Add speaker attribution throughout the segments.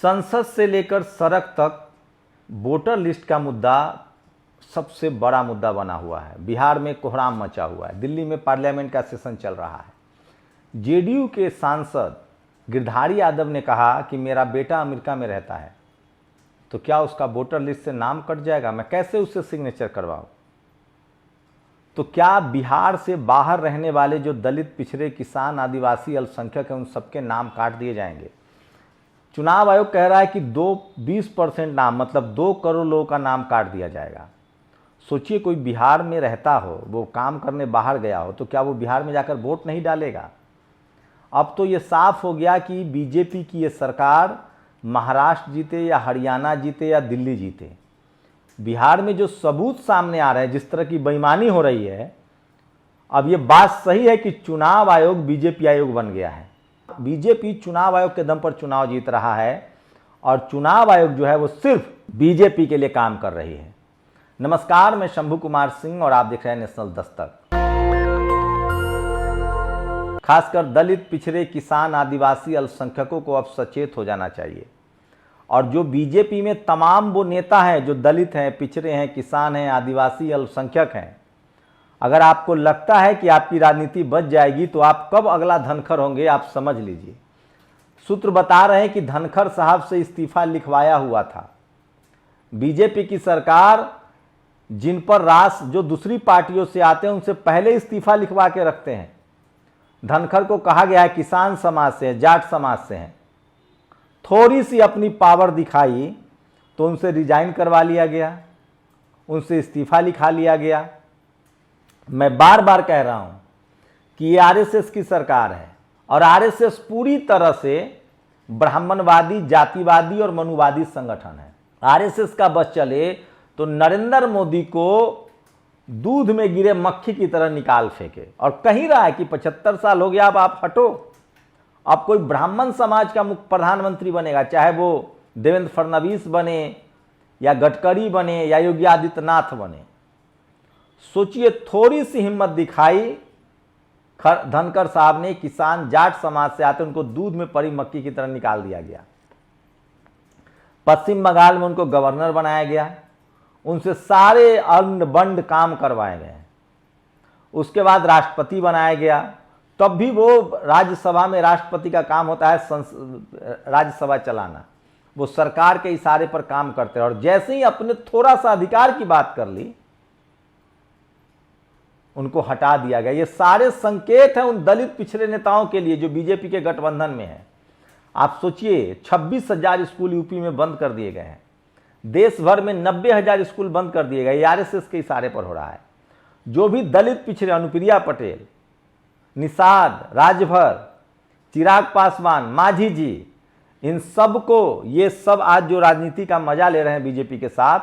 Speaker 1: संसद से लेकर सड़क तक वोटर लिस्ट का मुद्दा सबसे बड़ा मुद्दा बना हुआ है। बिहार में कोहराम मचा हुआ है, दिल्ली में पार्लियामेंट का सेशन चल रहा है। जेडीयू के सांसद गिरधारी यादव ने कहा कि मेरा बेटा अमेरिका में रहता है, तो क्या उसका वोटर लिस्ट से नाम कट जाएगा? मैं कैसे उससे सिग्नेचर करवाऊं? तो क्या बिहार से बाहर रहने वाले जो दलित, पिछड़े, किसान, आदिवासी, अल्पसंख्यक हैं, उन सबके नाम काट दिए जाएंगे? चुनाव आयोग कह रहा है कि 20% नाम, मतलब 2 करोड़ लोगों का नाम काट दिया जाएगा। सोचिए, कोई बिहार में रहता हो, वो काम करने बाहर गया हो, तो क्या वो बिहार में जाकर वोट नहीं डालेगा? अब तो ये साफ हो गया कि बीजेपी की ये सरकार महाराष्ट्र जीते या हरियाणा जीते या दिल्ली जीते, बिहार में जो सबूत सामने आ रहे हैं, जिस तरह की बेईमानी हो रही है, अब ये बात सही है कि चुनाव आयोग बीजेपी आयोग बन गया है। बीजेपी चुनाव आयोग के दम पर चुनाव जीत रहा है और चुनाव आयोग जो है वो सिर्फ बीजेपी के लिए काम कर रही है। नमस्कार, मैं शंभू कुमार सिंह और आप देख रहे हैं नेशनल दस्तक। खासकर दलित, पिछड़े, किसान, आदिवासी, अल्पसंख्यकों को अब सचेत हो जाना चाहिए। और जो बीजेपी में तमाम वो नेता हैं जो दलित हैं, पिछड़े हैं, किसान हैं, आदिवासी, अल्पसंख्यक हैं, अगर आपको लगता है कि आपकी राजनीति बच जाएगी तो आप कब अगला धनखड़ होंगे, आप समझ लीजिए। सूत्र बता रहे हैं कि धनखड़ साहब से इस्तीफा लिखवाया हुआ था। बीजेपी की सरकार जिन पर रास जो दूसरी पार्टियों से आते हैं उनसे पहले इस्तीफा लिखवा के रखते हैं। धनखड़ को कहा गया है किसान समाज से, जाट समाज से हैं, थोड़ी सी अपनी पावर दिखाई तो उनसे रिजाइन करवा लिया गया, उनसे इस्तीफा लिखा लिया गया। मैं बार बार कह रहा हूं कि ये आरएसएस की सरकार है और आरएसएस पूरी तरह से ब्राह्मणवादी, जातिवादी और मनुवादी संगठन है। आरएसएस का बस चले तो नरेंद्र मोदी को दूध में गिरे मक्खी की तरह निकाल फेंके और कही रहा है कि 75 साल हो गया, अब आप हटो, अब कोई ब्राह्मण समाज का मुख्य प्रधानमंत्री बनेगा, चाहे वो देवेंद्र फडणवीस बने या गडकरी बने या योगी आदित्यनाथ बने। सोचिए, थोड़ी सी हिम्मत दिखाई धनखड़ साहब ने, किसान, जाट समाज से आते उनको दूध में पड़ी मक्खी की तरह निकाल दिया गया। पश्चिम बंगाल में उनको गवर्नर बनाया गया, उनसे सारे अंड बंड काम करवाए गए। उसके बाद राष्ट्रपति बनाया गया, तब भी वो राज्यसभा में राष्ट्रपति का काम होता है राज्यसभा चलाना, वो सरकार के इशारे पर काम करते हैं। और जैसे ही अपने थोड़ा सा अधिकार की बात कर ली, उनको हटा दिया गया। ये सारे संकेत हैं उन दलित, पिछड़े नेताओं के लिए जो बीजेपी के गठबंधन में है। आप सोचिए, 26,000 स्कूल यूपी में बंद कर दिए गए हैं, देश भर में 90,000 स्कूल बंद कर दिए गए। आरएसएस के इशारे पर हो रहा है। जो भी दलित, पिछड़े, अनुप्रिया पटेल, निषाद, राजभर, चिराग पासवान, मांझी जी, इन सब को, ये सब आज जो राजनीति का मजा ले रहे हैं बीजेपी के साथ,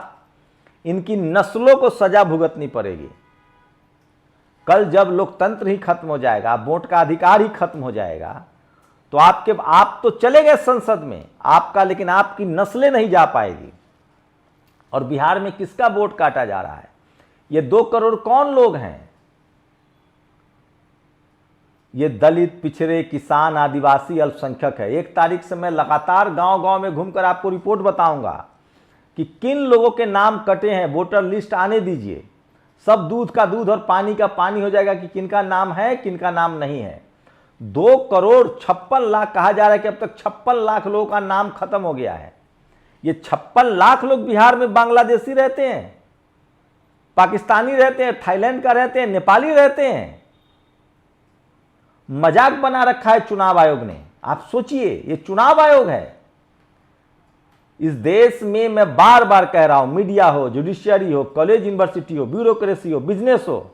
Speaker 1: इनकी नस्लों को सजा भुगतनी पड़ेगी। कल जब लोकतंत्र ही खत्म हो जाएगा, वोट का अधिकार ही खत्म हो जाएगा, तो आप तो चले गए संसद में आपका, लेकिन आपकी नस्लें नहीं जा पाएगी। और बिहार में किसका वोट काटा जा रहा है? ये 2 करोड़ कौन लोग हैं? ये दलित, पिछड़े, किसान, आदिवासी, अल्पसंख्यक है। 1 तारीख से मैं लगातार गांव-गांव में घूमकर आपको रिपोर्ट बताऊंगा कि किन लोगों के नाम कटे हैं। वोटर लिस्ट आने दीजिए, सब दूध का दूध और पानी का पानी हो जाएगा कि किनका नाम है, किनका नाम नहीं है। 2 करोड़ 56 लाख कहा जा रहा है कि अब तक 56 लाख लोगों का नाम खत्म हो गया है। ये 56 लाख लोग बिहार में बांग्लादेशी रहते हैं, पाकिस्तानी रहते हैं, थाईलैंड का रहते हैं, नेपाली रहते हैं। मजाक बना रखा है चुनाव आयोग ने। आप सोचिए, ये चुनाव आयोग है। इस देश में मैं बार बार कह रहा हूं, मीडिया हो, जुडिशियरी हो, कॉलेज यूनिवर्सिटी हो, ब्यूरोक्रेसी हो, बिजनेस हो,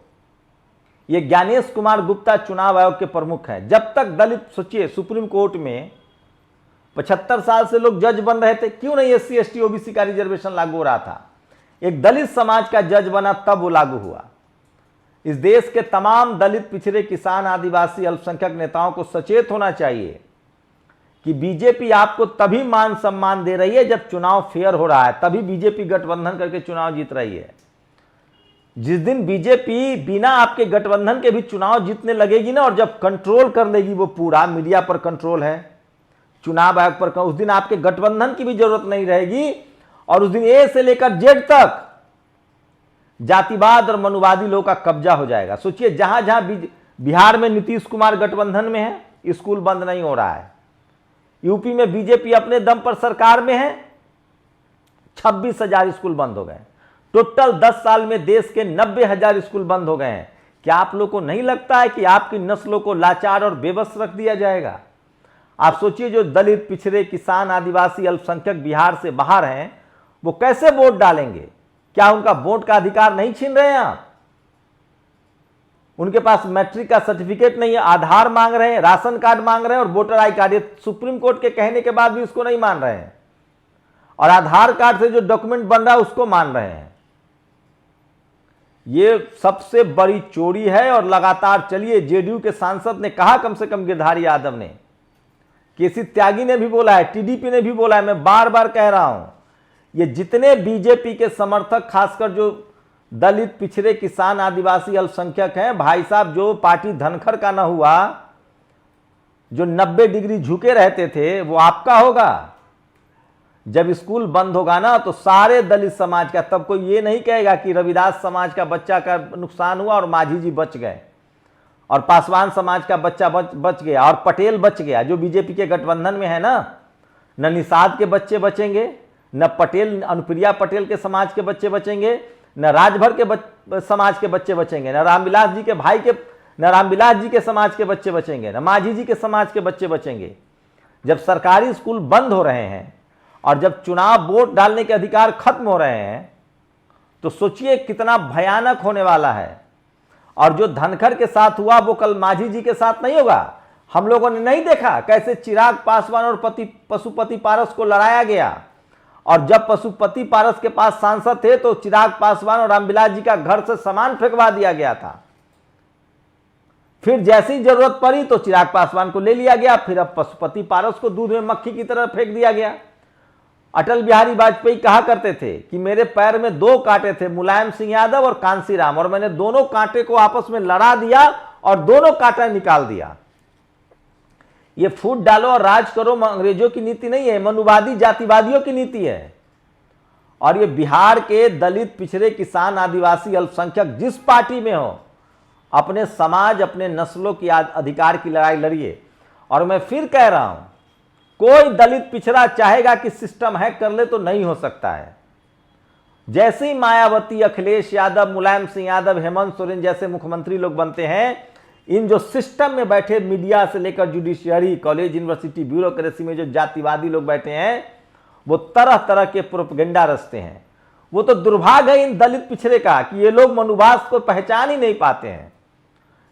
Speaker 1: ये ज्ञानेश कुमार गुप्ता चुनाव आयोग के प्रमुख हैं। जब तक दलित, सोचिए, सुप्रीम कोर्ट में 75 साल से लोग जज बन रहे थे, क्यों नहीं SC ST OBC का रिजर्वेशन लागू हो रहा था? एक दलित समाज का जज बना तब वो लागू हुआ। इस देश के तमाम दलित, पिछड़े, किसान, आदिवासी, अल्पसंख्यक नेताओं को सचेत होना चाहिए कि बीजेपी आपको तभी मान सम्मान दे रही है जब चुनाव फेयर हो रहा है, तभी बीजेपी गठबंधन करके चुनाव जीत रही है। जिस दिन बीजेपी बिना आपके गठबंधन के भी चुनाव जीतने लगेगी ना, और जब कंट्रोल कर लेगी वो पूरा, मीडिया पर कंट्रोल है, चुनाव आयोग पर उस दिन आपके गठबंधन की भी जरूरत नहीं रहेगी और उस दिन ए से लेकर जेड तक जातिवाद और मनुवादी लोगों का कब्जा हो जाएगा। सोचिए, जहां जहां बिहार में नीतीश कुमार गठबंधन में है, स्कूल बंद नहीं हो रहा है। यूपी में बीजेपी अपने दम पर सरकार में है, 26,000 स्कूल बंद हो गए। टोटल 10 साल में देश के 90,000 स्कूल बंद हो गए हैं। क्या आप लोग को नहीं लगता है कि आपकी नस्लों को लाचार और बेबस रख दिया जाएगा? आप सोचिए, जो दलित, पिछड़े, किसान, आदिवासी, अल्पसंख्यक बिहार से बाहर हैं, वो कैसे वोट डालेंगे? क्या उनका वोट का अधिकार नहीं छीन रहे हैं आप? उनके पास मैट्रिक का सर्टिफिकेट नहीं है, आधार मांग रहे हैं, राशन कार्ड मांग रहे हैं और वोटर आई कार्ड। ये सुप्रीम कोर्ट के कहने के बाद भी उसको नहीं मान रहे हैं और आधार कार्ड से जो डॉक्यूमेंट बन रहा है उसको मान रहे हैं। ये सबसे बड़ी चोरी है और लगातार चलिए। जेडीयू के सांसद ने कहा, कम से कम गिरधारी यादव ने, केसी त्यागी ने भी बोला है, टीडीपी ने भी बोला है, मैं बार बार कह रहा हूं, ये जितने बीजेपी के समर्थक, खासकर जो दलित, पिछड़े, किसान, आदिवासी, अल्पसंख्यक हैं, भाई साहब, जो पार्टी धनखड़ का ना हुआ, जो 90 डिग्री झुके रहते थे, वो आपका होगा। जब स्कूल बंद होगा ना तो सारे दलित समाज का, तब कोई ये नहीं कहेगा कि रविदास समाज का बच्चा का नुकसान हुआ और माझी जी बच गए और पासवान समाज का बच्चा बच गया और पटेल बच गया, जो बीजेपी के गठबंधन में है ना। न निषाद के बच्चे बचेंगे, न पटेल, अनुप्रिया पटेल के समाज के बच्चे बचेंगे, न राजभर के समाज के बच्चे बचेंगे, न रामविलास जी के भाई के, न रामविलास जी के समाज के बच्चे बचेंगे, न माझी जी के समाज के बच्चे बचेंगे। जब सरकारी स्कूल बंद हो रहे हैं और जब चुनाव वोट डालने के अधिकार खत्म हो रहे हैं, तो सोचिए कितना भयानक होने वाला है। और जो धनखड़ के साथ हुआ वो कल माझी जी के साथ नहीं होगा। हम लोगों ने नहीं देखा कैसे चिराग पासवान और पशुपति पारस को लड़ाया गया, और जब पशुपति पारस के पास सांसद थे तो चिराग पासवान और रामविलास जी का घर से सामान फेंकवा दिया गया था। फिर जैसी जरूरत पड़ी तो चिराग पासवान को ले लिया गया, फिर अब पशुपति पारस को दूध में मक्खी की तरह फेंक दिया गया। अटल बिहारी वाजपेयी कहा करते थे कि मेरे पैर में 2 कांटे थे, मुलायम सिंह यादव और कांसीराम, और मैंने दोनों कांटे को आपस में लड़ा दिया और दोनों कांटे निकाल दिया। ये फूट डालो और राज करो अंग्रेजों की नीति नहीं है, मनुवादी जातिवादियों की नीति है। और ये बिहार के दलित, पिछड़े, किसान, आदिवासी, अल्पसंख्यक जिस पार्टी में हो, अपने समाज, अपने नस्लों की अधिकार की लड़ाई लड़िए। और मैं फिर कह रहा हूं, कोई दलित पिछड़ा चाहेगा कि सिस्टम हैक कर ले तो नहीं हो सकता है। जैसे ही मायावती, अखिलेश यादव, मुलायम सिंह यादव, हेमंत सोरेन जैसे मुख्यमंत्री लोग बनते हैं, इन जो सिस्टम में बैठे मीडिया से लेकर जुडिशियरी, कॉलेज, यूनिवर्सिटी, ब्यूरोक्रेसी में जो जातिवादी लोग बैठे हैं, वो तरह तरह के प्रोपेगेंडा रचते हैं। वो तो दुर्भाग्य है इन दलित पिछड़े का कि ये लोग मनुवाद को पहचान ही नहीं पाते हैं।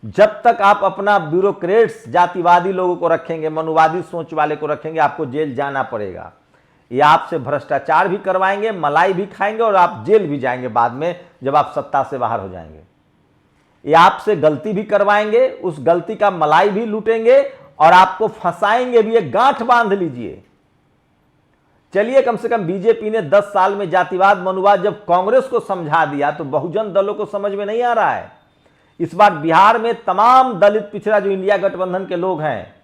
Speaker 1: जब तक आप अपना ब्यूरोक्रेट्स, जातिवादी लोगों को रखेंगे, मनुवादी सोच वाले को रखेंगे, आपको जेल जाना पड़ेगा। ये आपसे भ्रष्टाचार भी करवाएंगे, मलाई भी खाएंगे और आप जेल भी जाएंगे बाद में जब आप सत्ता से बाहर हो जाएंगे। ये आपसे गलती भी करवाएंगे, उस गलती का मलाई भी लूटेंगे और आपको फंसाएंगे भी। एक गांठ बांध लीजिए। चलिए, कम से कम बीजेपी ने 10 साल में जातिवाद, मनुवाद जब कांग्रेस को समझा दिया तो बहुजन दलों को समझ में नहीं आ रहा है। इस बार बिहार में तमाम दलित, पिछड़ा जो इंडिया गठबंधन के लोग हैं,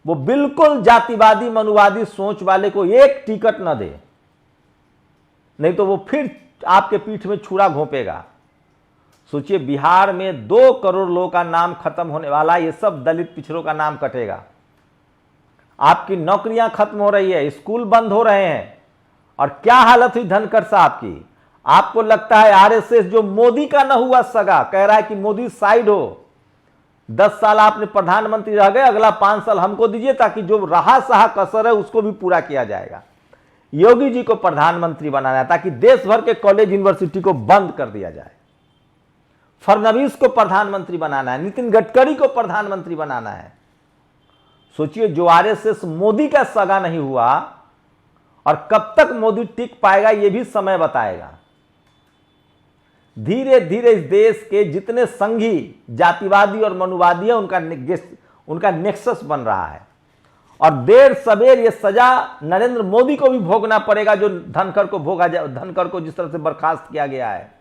Speaker 1: वो बिल्कुल जातिवादी, मनुवादी सोच वाले को एक टिकट न दे, नहीं तो वो फिर आपके पीठ में छुरा घोंपेगा। सोचिए, बिहार में 2 करोड़ लोगों का नाम खत्म होने वाला, ये सब दलित पिछड़ों का नाम कटेगा। आपकी नौकरियां खत्म हो रही है, स्कूल बंद हो रहे हैं। और क्या हालत हुई धनखड़ साहब की। आपको लगता है आरएसएस जो मोदी का न हुआ सगा कह रहा है कि मोदी साइड हो। 10 साल आपने प्रधानमंत्री रह गए, अगला 5 साल हमको दीजिए ताकि जो रहा सहा कसर है उसको भी पूरा किया जाएगा। योगी जी को प्रधानमंत्री बनाना है ताकि देश भर के कॉलेज, यूनिवर्सिटी को बंद कर दिया जाए। फडणवीस को प्रधानमंत्री बनाना है, नितिन गडकरी को प्रधानमंत्री बनाना है। सोचिए, जो आरएसएस मोदी का सगा नहीं हुआ, और कब तक मोदी टिक पाएगा यह भी समय बताएगा। धीरे धीरे इस देश के जितने संघी, जातिवादी और मनुवादी है, उनका नेक्सस बन रहा है। और देर सवेर ये सजा नरेंद्र मोदी को भी भोगना पड़ेगा जो धनखड़ को भोगा जाए। धनखड़ को जिस तरह से बर्खास्त किया गया है,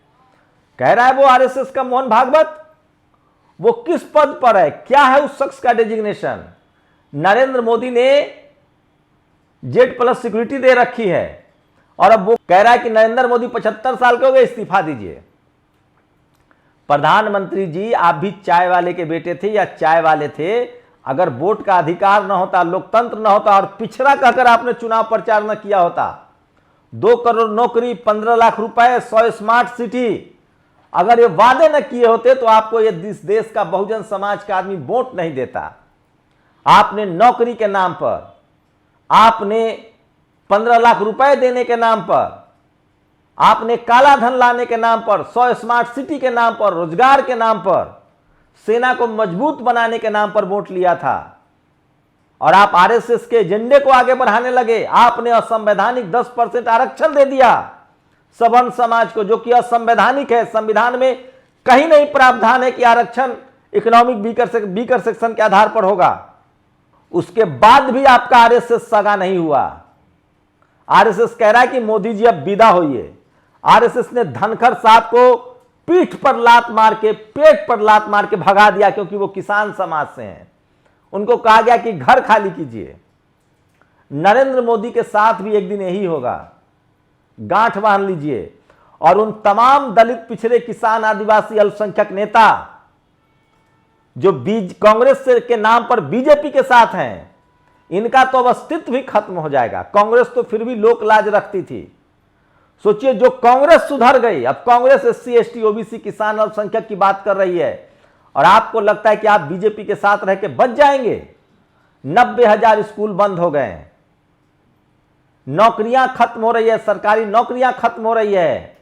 Speaker 1: कह रहा है वो आरएसएस का मोहन भागवत, वो किस पद पर है, क्या है उस शख्स का डेजिग्नेशन। नरेंद्र मोदी ने जेड प्लस सिक्योरिटी दे रखी है, और अब वो कह रहा है कि नरेंद्र मोदी 75 साल के हो गए, इस्तीफा दीजिए। प्रधानमंत्री जी, आप भी चाय वाले के बेटे थे या चाय वाले थे। अगर वोट का अधिकार न होता, लोकतंत्र न होता और पिछड़ा कहकर आपने चुनाव प्रचार न किया होता, 2 करोड़ नौकरी, 15 लाख रुपए, 100 स्मार्ट सिटी, अगर ये वादे न किए होते तो आपको ये देश का बहुजन समाज का आदमी वोट नहीं देता। आपने नौकरी के नाम पर, आपने 15 लाख रुपए देने के नाम पर, आपने काला धन लाने के नाम पर, 100 स्मार्ट सिटी के नाम पर, रोजगार के नाम पर, सेना को मजबूत बनाने के नाम पर वोट लिया था, और आप आरएसएस के एजेंडे को आगे बढ़ाने लगे। आपने असंवैधानिक 10% आरक्षण दे दिया सवर्ण समाज को, जो कि असंवैधानिक है। संविधान में कहीं नहीं प्रावधान है कि आरक्षण इकोनॉमिक वीकर सेक्शन के आधार पर होगा। उसके बाद भी आपका आरएसएस सगा नहीं हुआ। आरएसएस कह रहा है कि मोदी जी अब विदा होइए। आरएसएस ने धनखड़ साहब को पीठ पर लात मार के, पेट पर लात मार के भगा दिया, क्योंकि वो किसान समाज से हैं। उनको कहा गया कि घर खाली कीजिए। नरेंद्र मोदी के साथ भी एक दिन यही होगा। गांठ बांध लीजिए, और उन तमाम दलित, पिछड़े, किसान, आदिवासी, अल्पसंख्यक नेता जो कांग्रेस के नाम पर बीजेपी के साथ हैं, इनका तो अब अस्तित्व भी खत्म हो जाएगा। कांग्रेस तो फिर भी लोक लाज रखती थी। सोचिए, जो कांग्रेस सुधर गई, अब कांग्रेस एससी, एसटी, ओबीसी, किसान, अल्पसंख्यक की बात कर रही है, और आपको लगता है कि आप बीजेपी के साथ रह के बच जाएंगे। 90,000 स्कूल बंद हो गए हैं, नौकरियां खत्म हो रही है, सरकारी नौकरियां खत्म हो रही है,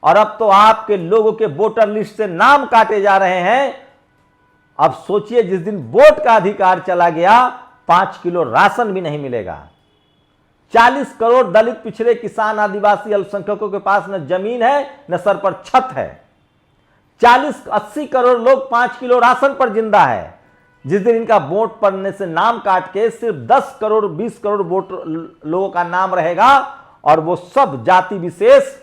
Speaker 1: और अब तो आपके लोगों के वोटर लिस्ट से नाम काटे जा रहे हैं। अब सोचिए, जिस दिन वोट का अधिकार चला गया, 5 किलो राशन भी नहीं मिलेगा। 40 करोड़ दलित, पिछड़े, किसान, आदिवासी, अल्पसंख्यकों के पास न जमीन है, न सर पर छत है। 40-80 करोड़ लोग 5 किलो राशन पर जिंदा है। जिस दिन इनका वोट पड़ने से नाम काट के सिर्फ 10 करोड़ 20 करोड़ वोट लोगों का नाम रहेगा, और वो सब जाति विशेष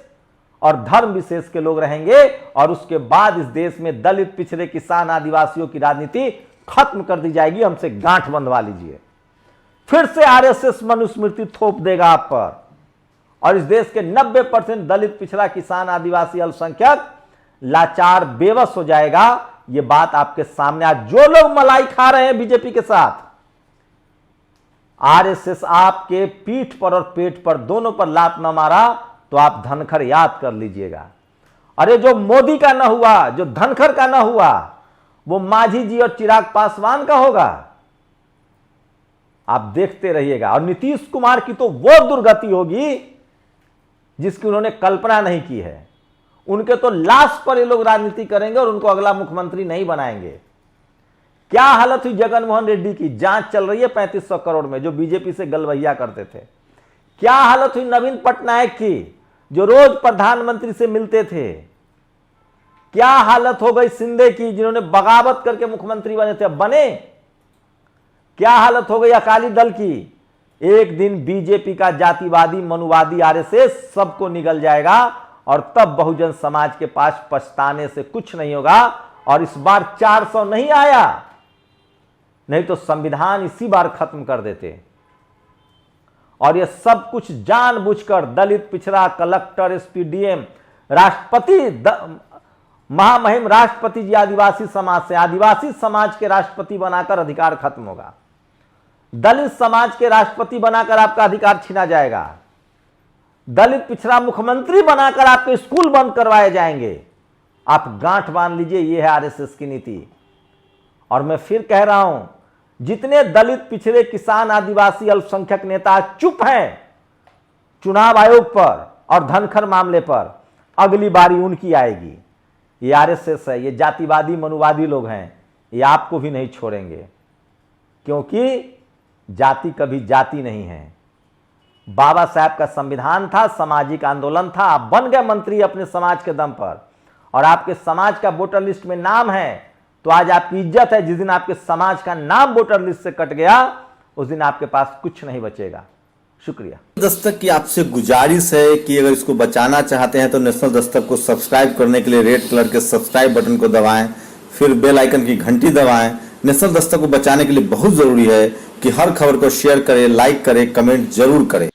Speaker 1: और धर्म विशेष के लोग रहेंगे, और उसके बाद इस देश में दलित, पिछड़े, किसान, आदिवासियों की राजनीति खत्म कर दी जाएगी। हमसे गांठ बंधवा लीजिए। फिर से आरएसएस मनुस्मृति थोप देगा आप पर, और इस देश के 90% दलित, पिछड़ा, किसान, आदिवासी, अल्पसंख्यक लाचार, बेबस हो जाएगा। ये बात आपके सामने आज जो लोग मलाई खा रहे हैं बीजेपी के साथ, आरएसएस आपके पीठ पर और पेट पर दोनों पर लात न मारा तो आप धनखड़ याद कर लीजिएगा। अरे जो मोदी का न हुआ, जो धनखड़ का न हुआ, वो मांझी जी और चिराग पासवान का होगा। आप देखते रहिएगा। और नीतीश कुमार की तो वो दुर्गति होगी जिसकी उन्होंने कल्पना नहीं की है। उनके तो लाश पर ये लोग राजनीति करेंगे और उनको अगला मुख्यमंत्री नहीं बनाएंगे। क्या हालत हुई जगन मोहन रेड्डी की, जांच चल रही है 3500 करोड़ में, जो बीजेपी से गलवैया करते थे। क्या हालत हुई नवीन पटनायक की, जो रोज प्रधानमंत्री से मिलते थे। क्या हालत हो गई शिंदे की, जिन्होंने बगावत करके मुख्यमंत्री बने थे, अब बने। क्या हालत हो गई अकाली दल की। एक दिन बीजेपी का जातिवादी, मनुवादी आरएसएस सबको निगल जाएगा, और तब बहुजन समाज के पास पछताने से कुछ नहीं होगा। और इस बार 400 नहीं आया, नहीं तो संविधान इसी बार खत्म कर देते। और ये सब कुछ जानबूझकर दलित, पिछड़ा, कलेक्टर, एसपी, डीएम, राष्ट्रपति, महामहिम राष्ट्रपति जी आदिवासी समाज से, आदिवासी समाज के राष्ट्रपति बनाकर अधिकार खत्म होगा। दलित समाज के राष्ट्रपति बनाकर आपका अधिकार छीना जाएगा। दलित, पिछड़ा मुख्यमंत्री बनाकर आपके स्कूल बंद करवाए जाएंगे। आप गांठ बांध लीजिए, यह है आरएसएस की नीति। और मैं फिर कह रहा हूं, जितने दलित, पिछड़े, किसान, आदिवासी, अल्पसंख्यक नेता चुप हैं चुनाव आयोग पर और धनखड़ मामले पर, अगली बारी उनकी आएगी। ये आरएसएस है, ये जातिवादी, मनुवादी लोग हैं, ये आपको भी नहीं छोड़ेंगे, क्योंकि जाति कभी जाति नहीं है। बाबा साहब का संविधान था, सामाजिक आंदोलन था, आप बन गए मंत्री अपने समाज के दम पर, और आपके समाज का वोटर लिस्ट में नाम है, तो आज आपकी इज्जत है। जिस दिन आपके समाज का नाम वोटर लिस्ट से कट गया, उस दिन आपके पास कुछ नहीं बचेगा। शुक्रिया।
Speaker 2: दस्तक की आपसे गुजारिश है कि अगर इसको बचाना चाहते हैं तो नेशनल दस्तक को सब्सक्राइब करने के लिए रेड कलर के सब्सक्राइब बटन को दबाएं, फिर बेल आइकन की घंटी दबाएं। नेशनल दस्तक को बचाने के लिए बहुत जरूरी है कि हर खबर को शेयर करें, लाइक करें, कमेंट जरूर करें।